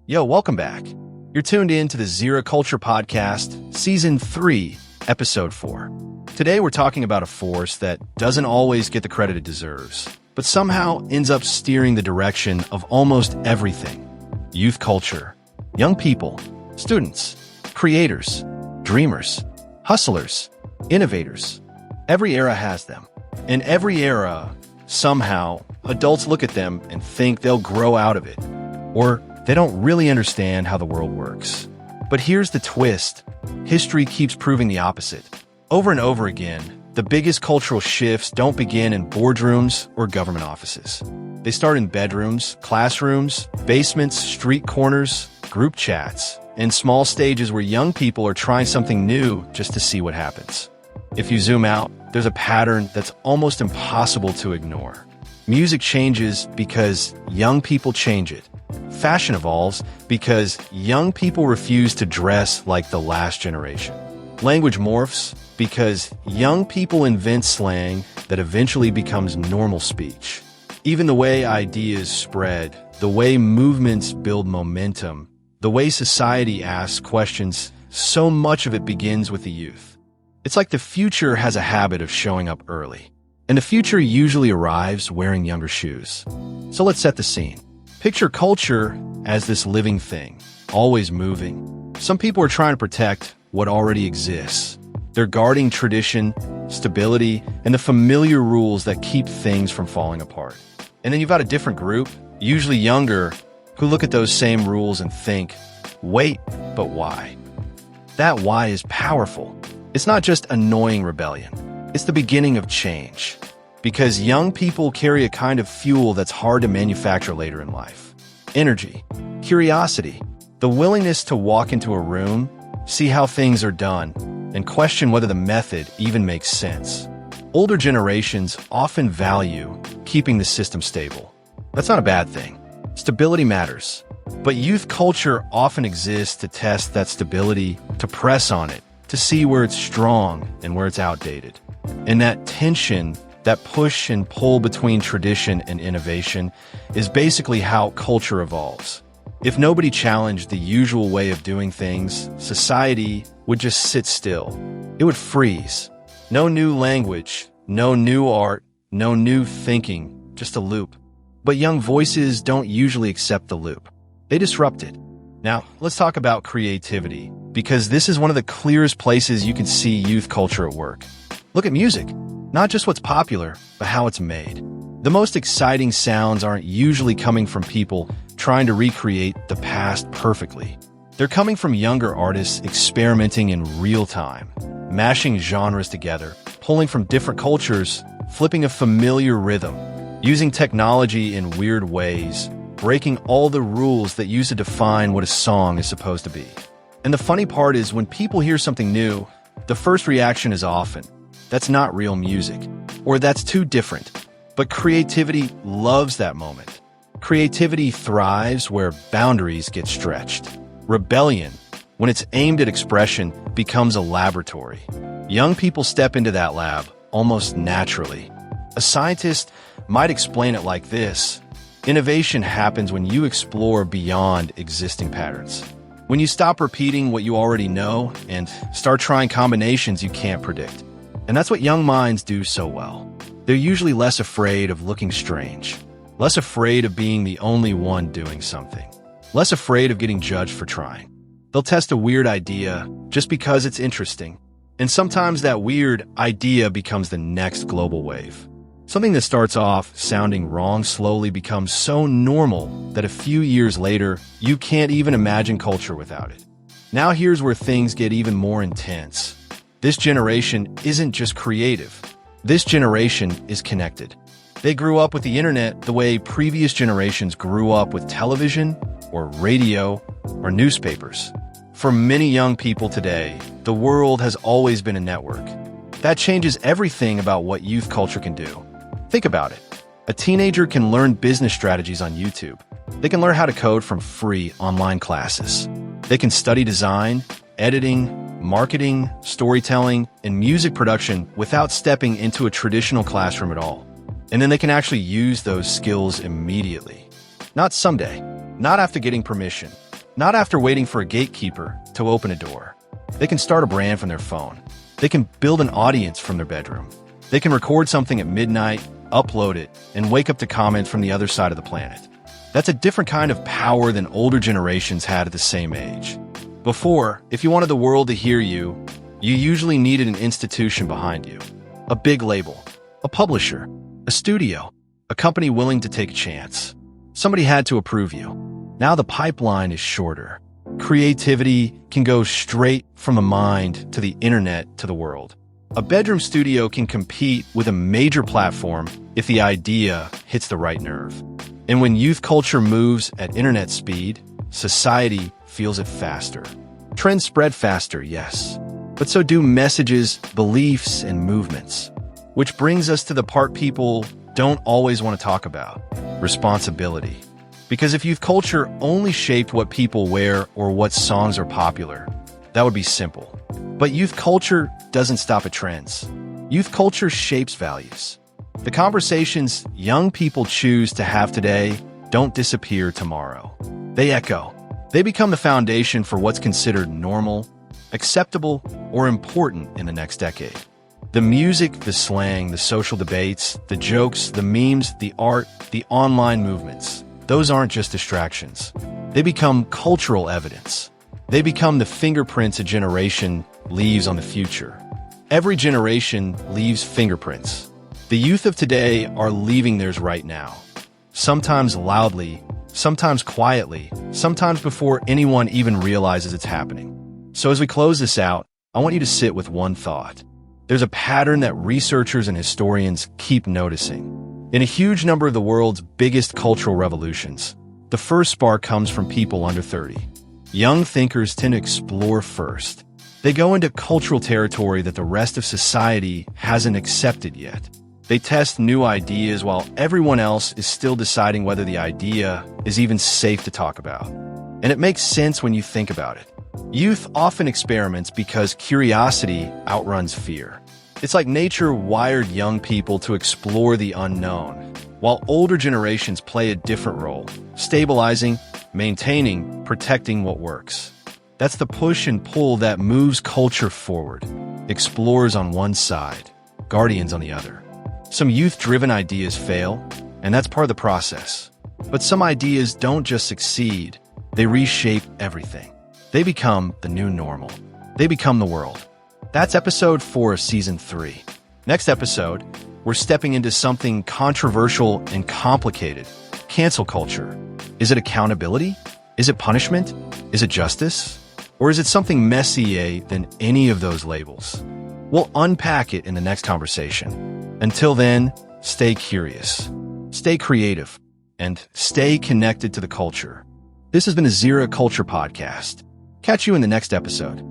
Yo, welcome back. You're tuned in to the Zira Culture Podcast, Season 3, Episode 4. Today we're talking about a force that doesn't always get the credit it deserves, but somehow ends up steering the direction of almost everything. Youth culture. Young people, students, creators, dreamers, hustlers, innovators. Every era has them. In every era, somehow, adults look at them and think they'll grow out of it, or they don't really understand how the world works. But here's the twist. History keeps proving the opposite. Over and over again, the biggest cultural shifts don't begin in boardrooms or government offices. They start in bedrooms, classrooms, basements, street corners, group chats, and small stages where young people are trying something new just to see what happens. If you zoom out, there's a pattern that's almost impossible to ignore. Music changes because young people change it. Fashion evolves because young people refuse to dress like the last generation. Language morphs because young people invent slang that eventually becomes normal speech. Even the way ideas spread, the way movements build momentum, the way society asks questions, so much of it begins with the youth. It's like the future has a habit of showing up early, and the future usually arrives wearing younger shoes. So let's set the scene. Picture culture as this living thing, always moving. Some people are trying to protect what already exists. They're guarding tradition, stability, and the familiar rules that keep things from falling apart. And then you've got a different group, usually younger, who look at those same rules and think, wait, but why? That why is powerful. It's not just annoying rebellion. It's the beginning of change. Because young people carry a kind of fuel that's hard to manufacture later in life. Energy, curiosity, the willingness to walk into a room, see how things are done, and question whether the method even makes sense. Older generations often value keeping the system stable. That's not a bad thing. Stability matters. But youth culture often exists to test that stability, to press on it, to see where it's strong and where it's outdated. And that tension, that push and pull between tradition and innovation, is basically how culture evolves. If nobody challenged the usual way of doing things, society would just sit still. It would freeze. No new language, no new art, no new thinking, just a loop. But young voices don't usually accept the loop. They disrupt it. Now, let's talk about creativity, because this is one of the clearest places you can see youth culture at work. Look at music. Not just what's popular, but how it's made. The most exciting sounds aren't usually coming from people trying to recreate the past perfectly. They're coming from younger artists experimenting in real time, mashing genres together, pulling from different cultures, flipping a familiar rhythm, using technology in weird ways, breaking all the rules that used to define what a song is supposed to be. And the funny part is when people hear something new, the first reaction is often, that's not real music, or that's too different. But creativity loves that moment. Creativity thrives where boundaries get stretched. Rebellion, when it's aimed at expression, becomes a laboratory. Young people step into that lab almost naturally. A scientist might explain it like this. Innovation happens when you explore beyond existing patterns. When you stop repeating what you already know and start trying combinations you can't predict. And that's what young minds do so well. They're usually less afraid of looking strange, less afraid of being the only one doing something, less afraid of getting judged for trying. They'll test a weird idea just because it's interesting. And sometimes that weird idea becomes the next global wave. Something that starts off sounding wrong slowly becomes so normal that a few years later, you can't even imagine culture without it. Now here's where things get even more intense. This generation isn't just creative. This generation is connected. They grew up with the internet the way previous generations grew up with television or radio or newspapers. For many young people today, the world has always been a network. That changes everything about what youth culture can do. Think about it. A teenager can learn business strategies on YouTube. They can learn how to code from free online classes. They can study design, editing, marketing, storytelling, and music production without stepping into a traditional classroom at all. And then they can actually use those skills immediately. Not someday, not after getting permission, not after waiting for a gatekeeper to open a door. They can start a brand from their phone. They can build an audience from their bedroom. They can record something at midnight, upload it, and wake up to comment from the other side of the planet. That's a different kind of power than older generations had at the same age. Before, if you wanted the world to hear you, you usually needed an institution behind you. A big label, a publisher, a studio, a company willing to take a chance. Somebody had to approve you. Now the pipeline is shorter. Creativity can go straight from the mind to the internet to the world. A bedroom studio can compete with a major platform if the idea hits the right nerve. And when youth culture moves at internet speed, society feels it faster. Trends spread faster, yes, but so do messages, beliefs, and movements. Which brings us to the part people don't always want to talk about: responsibility. Because if youth culture only shaped what people wear or what songs are popular, that would be simple. But youth culture doesn't stop at trends. Youth culture shapes values. The conversations young people choose to have today don't disappear tomorrow. They echo. They become the foundation for what's considered normal, acceptable, or important in the next decade. The music, the slang, the social debates, the jokes, the memes, the art, the online movements. Those aren't just distractions. They become cultural evidence. They become the fingerprints a generation leaves on the future. Every generation leaves fingerprints. The youth of today are leaving theirs right now. Sometimes loudly, sometimes quietly, sometimes before anyone even realizes it's happening. So as we close this out, I want you to sit with one thought. There's a pattern that researchers and historians keep noticing. In a huge number of the world's biggest cultural revolutions, the first spark comes from people under 30. Young thinkers tend to explore first. They go into cultural territory that the rest of society hasn't accepted yet. They test new ideas while everyone else is still deciding whether the idea is even safe to talk about. And it makes sense when you think about it. Youth often experiments because curiosity outruns fear. It's like nature wired young people to explore the unknown, while older generations play a different role, stabilizing, maintaining, protecting what works. That's the push and pull that moves culture forward. Explorers on one side, guardians on the other. Some youth-driven ideas fail, and that's part of the process. But some ideas don't just succeed, they reshape everything. They become the new normal. They become the world. That's episode 4 of season 3. Next episode, we're stepping into something controversial and complicated: cancel culture. Is it accountability? Is it punishment? Is it justice? Or is it something messier than any of those labels? We'll unpack it in the next conversation. Until then, stay curious, stay creative, and stay connected to the culture. This has been a Zira Culture Podcast. Catch you in the next episode.